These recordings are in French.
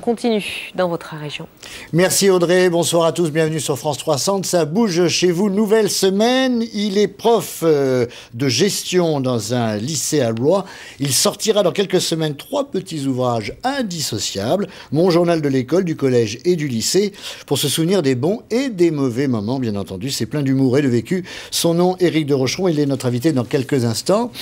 On continue dans votre région. Merci Audrey, bonsoir à tous, bienvenue sur France 300. Ça bouge chez vous, nouvelle semaine. Il est prof de gestion dans un lycée à Blois. Il sortira dans quelques semaines 3 petits ouvrages indissociables. Mon journal de l'école, du collège et du lycée, pour se souvenir des bons et des mauvais moments, bien entendu. C'est plein d'humour et de vécu. Son nom, Éric de Rocheron, il est notre invité dans quelques instants.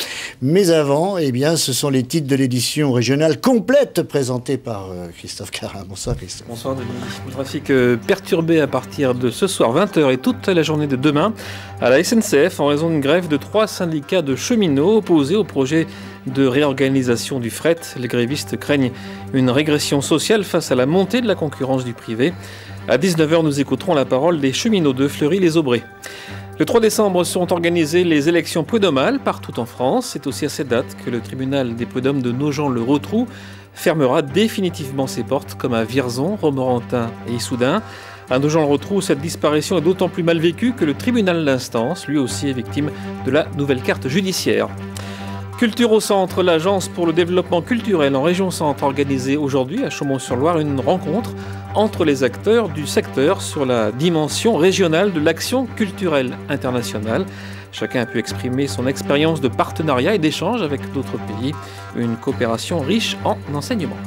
Mais avant, eh bien, ce sont les titres de l'édition régionale complète présentée par Christophe Carin. Bonsoir Christophe. Bonsoir Denis. Le trafic perturbé à partir de ce soir 20h et toute la journée de demain à la SNCF en raison d'une grève de 3 syndicats de cheminots opposés au projet de réorganisation du fret. Les grévistes craignent une régression sociale face à la montée de la concurrence du privé. À 19h, nous écouterons la parole des cheminots de Fleury-les-Aubrais. Le 3 décembre seront organisées les élections prud'homales partout en France. C'est aussi à cette date que le tribunal des prud'hommes de Nogent-le-Rotrou fermera définitivement ses portes, comme à Vierzon, Romorantin et Issoudun. À Nogent-le-Rotrou, cette disparition est d'autant plus mal vécue que le tribunal d'instance, lui aussi, est victime de la nouvelle carte judiciaire. Culture au centre, l'agence pour le développement culturel en région centre a organisé aujourd'hui à Chaumont-sur-Loire une rencontre entre les acteurs du secteur sur la dimension régionale de l'action culturelle internationale. Chacun a pu exprimer son expérience de partenariat et d'échange avec d'autres pays. Une coopération riche en enseignements.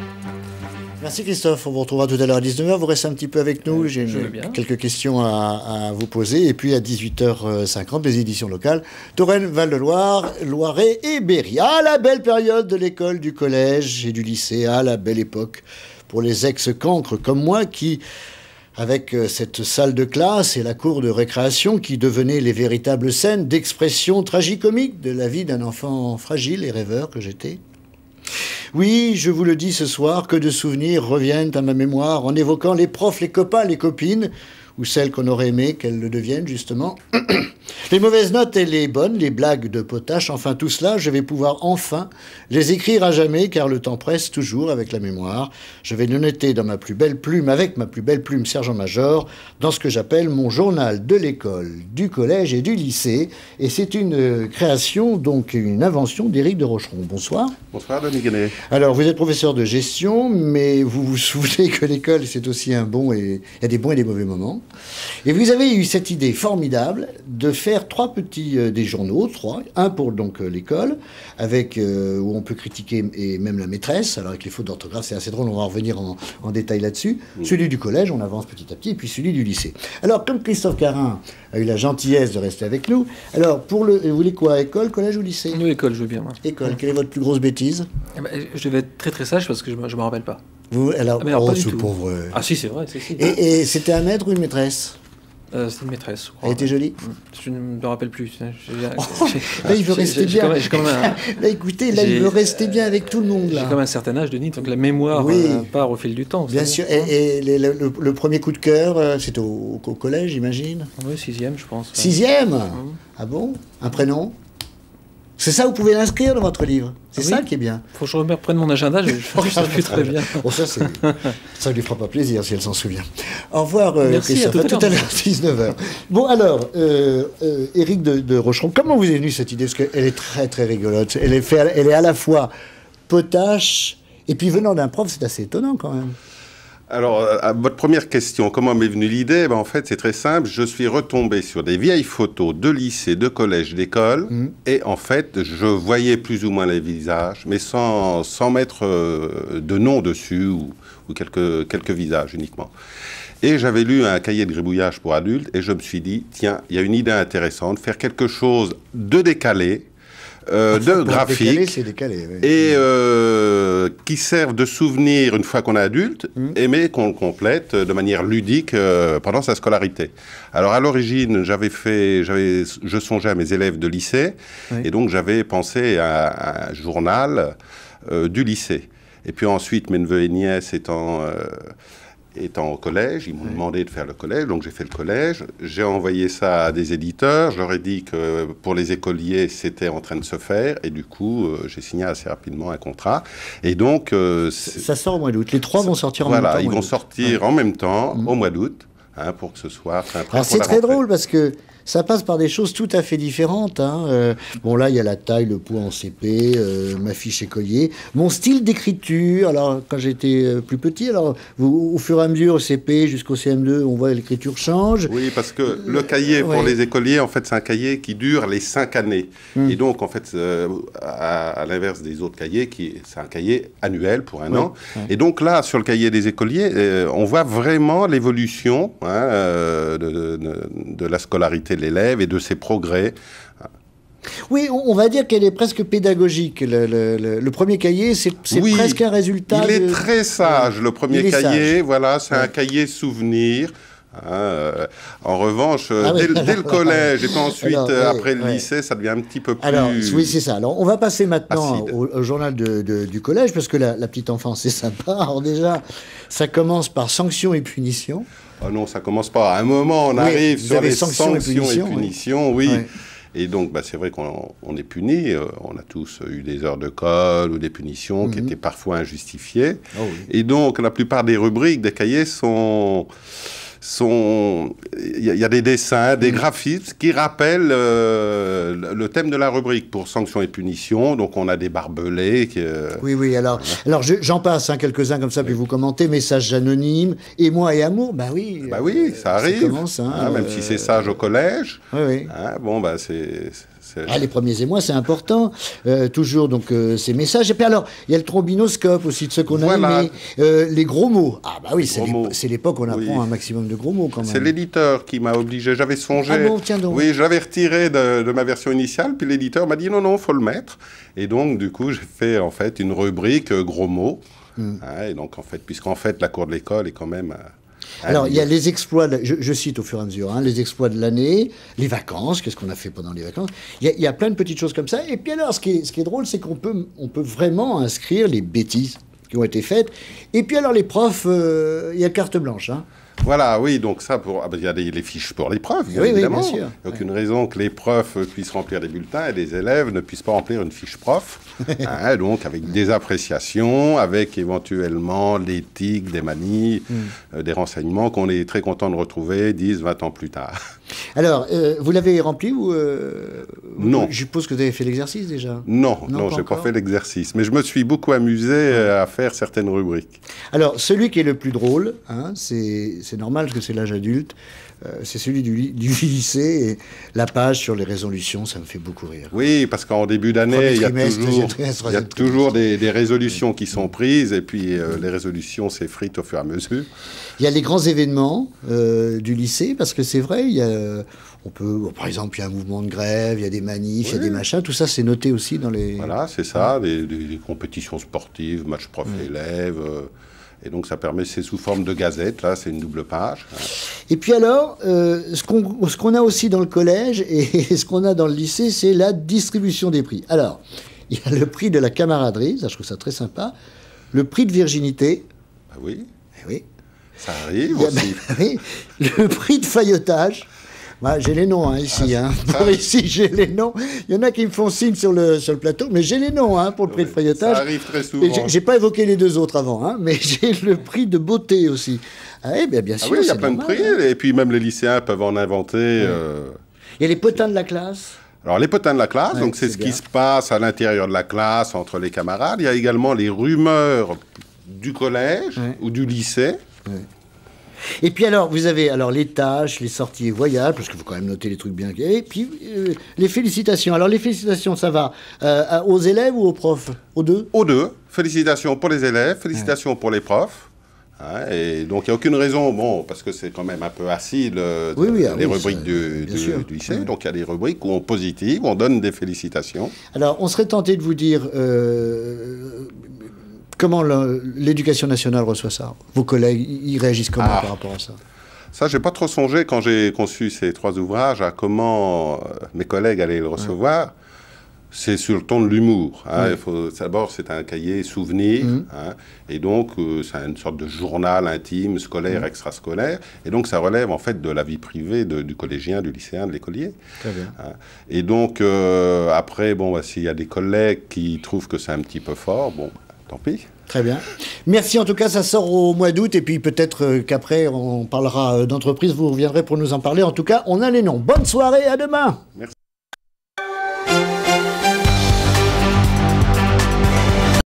Merci Christophe, on vous retrouvera tout à l'heure à 19h. Vous restez un petit peu avec nous, j'ai quelques questions à vous poser. Et puis à 18h50, les éditions locales, Touraine, Val-de-Loire, Loiret et Berry. Ah, la belle période de l'école, du collège et du lycée. Ah, la belle époque pour les ex-cancres comme moi qui, avec cette salle de classe et la cour de récréation qui devenaient les véritables scènes d'expression tragicomique de la vie d'un enfant fragile et rêveur que j'étais. Oui, je vous le dis ce soir, que de souvenirs reviennent à ma mémoire en évoquant les profs, les copains, les copines, ou celles qu'on aurait aimé qu'elles le deviennent, justement. Les mauvaises notes et les bonnes, les blagues de potache, enfin tout cela, je vais pouvoir enfin les écrire à jamais, car le temps presse toujours avec la mémoire. Je vais le noter dans ma plus belle plume, avec ma plus belle plume sergent-major, dans ce que j'appelle mon journal de l'école, du collège et du lycée. Et c'est une création, donc une invention d'Éric de Rocheron. Bonsoir. Bonsoir, Denis Guénet. Alors, vous êtes professeur de gestion, mais vous vous souvenez que l'école, c'est aussi un bon et... il y a des bons et des mauvais moments. Et vous avez eu cette idée formidable de faire 3 petits des journaux, 3, un pour donc l'école, avec où on peut critiquer et même la maîtresse. Alors avec les fautes d'orthographe, c'est assez drôle, on va en revenir en détail là-dessus. Celui du collège, on avance petit à petit, et puis celui du lycée. Alors comme Christophe Carin a eu la gentillesse de rester avec nous, alors pour le, vous voulez quoi, école, collège ou lycée? Nous, école, je veux bien. Moi. École, quelle est votre plus grosse bêtise? Je vais être très très sage parce que je me rappelle pas. Vous, alors, alors pas du ce tout. pauvre... Ah si, c'est vrai. Et c'était un maître ou une maîtresse? C'était une maîtresse, je crois. Elle était jolie? Je ne me rappelle plus. Là, il veut rester bien. Là, écoutez, là, il veut rester bien avec tout le monde. Là. J'ai comme un certain âge, Denis, donc la mémoire part au fil du temps. Bien sûr. Et le premier coup de cœur, c'était au collège, j'imagine? Oui, 6e, je pense. 6e? Ah bon? Un prénom? C'est ça, vous pouvez l'inscrire dans votre livre. C'est ça qui est bien. Il faut que je reprenne mon agenda, je ne sais plus très bien. Bon, ça ne lui fera pas plaisir si elle s'en souvient. Au revoir, merci, Christophe. À tout à l'heure, 19h. Bon, alors, Éric de Rocheron, comment vous est venue cette idée? Parce qu'elle est très, très rigolote. Elle est à la fois potache, et puis venant d'un prof, c'est assez étonnant quand même. Alors, à votre première question, comment m'est venue l'idée? En fait, c'est très simple. Je suis retombé sur des vieilles photos de lycée, de collège, d'école. Et en fait, je voyais plus ou moins les visages, mais sans mettre de nom dessus ou quelques visages uniquement. Et j'avais lu un cahier de gribouillage pour adultes et je me suis dit, tiens, il y a une idée intéressante, faire quelque chose de décalé, de graphique, décalé, oui. Et qui servent de souvenir une fois qu'on est adulte, mais qu'on le complète de manière ludique pendant sa scolarité. Alors à l'origine, je songeais à mes élèves de lycée, et donc j'avais pensé à un journal du lycée. Et puis ensuite, mes neveux et nièces étant au collège, ils m'ont demandé de faire le collège, donc j'ai fait le collège. J'ai envoyé ça à des éditeurs, je leur ai dit que pour les écoliers, c'était en train de se faire, et du coup, j'ai signé assez rapidement un contrat. Et donc... ça sort au mois d'août. Les 3 vont sortir en même temps. Voilà, ils vont sortir en même temps, au mois d'août, pour que ce soit... Alors c'est très drôle, parce que ça passe par des choses tout à fait différentes. Hein. Bon, là, il y a la taille, le poids en CP, ma fiche écolier. Mon style d'écriture, alors, quand j'étais plus petit, alors, au fur et à mesure, au CP jusqu'au CM2, on voit l'écriture change. Oui, parce que le cahier pour les écoliers, en fait, c'est un cahier qui dure les 5 années. Et donc, en fait, à l'inverse des autres cahiers, c'est un cahier annuel pour un an. Et donc là, sur le cahier des écoliers, on voit vraiment l'évolution de la scolarité de l'élève et de ses progrès. Oui, on va dire qu'elle est presque pédagogique. Le premier cahier, c'est presque un résultat. Il est très sage, le premier cahier. Voilà, c'est un cahier souvenir. En revanche, dès le collège et puis ensuite après le lycée, ça devient un petit peu plus... Alors, oui, c'est ça. Alors, on va passer maintenant au journal du collège, parce que la petite enfance, c'est sympa. Alors déjà, ça commence par sanctions et punitions. Oh non, ça commence pas. À un moment, on arrive sur les sanctions et punitions, oui. Et donc, c'est vrai qu'on est puni. On a tous eu des heures de colle ou des punitions qui étaient parfois injustifiées. Oh, oui. Et donc, la plupart des rubriques des cahiers il y a des dessins, des graphismes qui rappellent le thème de la rubrique pour sanctions et punitions. Donc, on a des barbelés. Oui, alors j'en passe quelques-uns comme ça, puis vous commentez. Messages anonymes, émoi et amour, oui. Oui, ça arrive. Ça commence, même si c'est sage au collège. Oui. C'est... les premiers émois, c'est important. Toujours, donc, ces messages. Et puis alors, il y a le trombinoscope aussi, de ceux qu'on a aimés. Les gros mots. C'est l'époque où on apprend un maximum de gros mots, quand même. C'est l'éditeur qui m'a obligé. J'avais songé... Ah bon, tiens donc. Oui, je l'avais retiré de ma version initiale, puis l'éditeur m'a dit non, il faut le mettre. Et donc, du coup, j'ai fait, en fait, une rubrique gros mots. Et donc, en fait, puisqu'en fait, la cour de l'école est quand même... Alors, il y a les exploits, je cite au fur et à mesure, les exploits de l'année, les vacances, qu'est-ce qu'on a fait pendant les vacances. Il y a plein de petites choses comme ça. Et puis alors, ce qui est drôle, c'est qu'on peut vraiment inscrire les bêtises qui ont été faites. Et puis alors, les profs, il y a carte blanche. Voilà, oui, donc ça, il y a les fiches pour les profs, évidemment. Oui, bien sûr. Il n'y a aucune raison que les profs puissent remplir des bulletins et les élèves ne puissent pas remplir une fiche prof. Donc, avec des appréciations, avec éventuellement l'éthique, des manies, des renseignements qu'on est très content de retrouver 10, 20 ans plus tard. Alors, vous l'avez rempli ou Non. Je suppose que vous avez fait l'exercice déjà. Non, je n'ai pas fait l'exercice. Mais je me suis beaucoup amusé à faire certaines rubriques. Alors, celui qui est le plus drôle, c'est normal parce que c'est l'âge adulte, c'est celui du lycée. Et la page sur les résolutions, ça me fait beaucoup rire. Oui, parce qu'en début d'année, il y a toujours des résolutions qui sont prises et puis les résolutions s'effritent au fur et à mesure. Il y a les grands événements du lycée, parce que c'est vrai, par exemple, il y a un mouvement de grève, il y a des manifs, il y a des machins, tout ça c'est noté aussi dans les... Voilà, c'est ça, des compétitions sportives, matchs prof-élève... Et donc, ça permet, c'est sous forme de gazette, là, c'est une double page. Et puis alors, ce qu'on a aussi dans le collège et ce qu'on a dans le lycée, c'est la distribution des prix. Alors, il y a le prix de la camaraderie, ça, je trouve ça très sympa, le prix de virginité. Oui. Oui. Ça arrive aussi. Le prix de faillotage. J'ai les noms ici. Ici, j'ai les noms. Il y en a qui me font signe sur le plateau, mais j'ai les noms pour le prix de faillotage. Ça arrive très souvent. J'ai pas évoqué les deux autres avant, mais j'ai le prix de beauté aussi. Bien sûr. Il y a plein de prix, et puis même les lycéens peuvent en inventer. Il y a les potins de la classe. Alors, les potins de la classe, donc c'est ce qui se passe à l'intérieur de la classe, entre les camarades. Il y a également les rumeurs du collège ou du lycée. Et puis alors, vous avez les tâches, les sorties et voyages, parce qu'il faut quand même noter les trucs bien. Et puis, les félicitations. Alors, les félicitations, ça va aux élèves ou aux profs? Aux deux? Aux deux. Félicitations pour les élèves, félicitations pour les profs. Et donc, il n'y a aucune raison, parce que c'est quand même un peu acide, les rubriques du lycée. Donc, il y a des rubriques où on positive, on donne des félicitations. Alors, on serait tenté de vous dire... Comment l'éducation nationale reçoit ça? Vos collègues, ils réagissent comment par rapport à ça? Ça, j'ai pas trop songé quand j'ai conçu ces 3 ouvrages à comment mes collègues allaient le recevoir. C'est sur le ton de l'humour. D'abord, c'est un cahier souvenir. Et donc, c'est une sorte de journal intime, scolaire, extrascolaire. Et donc, ça relève en fait de la vie privée du collégien, du lycéen, de l'écolier. Très bien. Et donc, après, s'il y a des collègues qui trouvent que c'est un petit peu fort, tant pis. Très bien. Merci en tout cas, ça sort au mois d'août et puis peut-être qu'après on parlera d'entreprise, vous reviendrez pour nous en parler. En tout cas, on a les noms. Bonne soirée, à demain. Merci.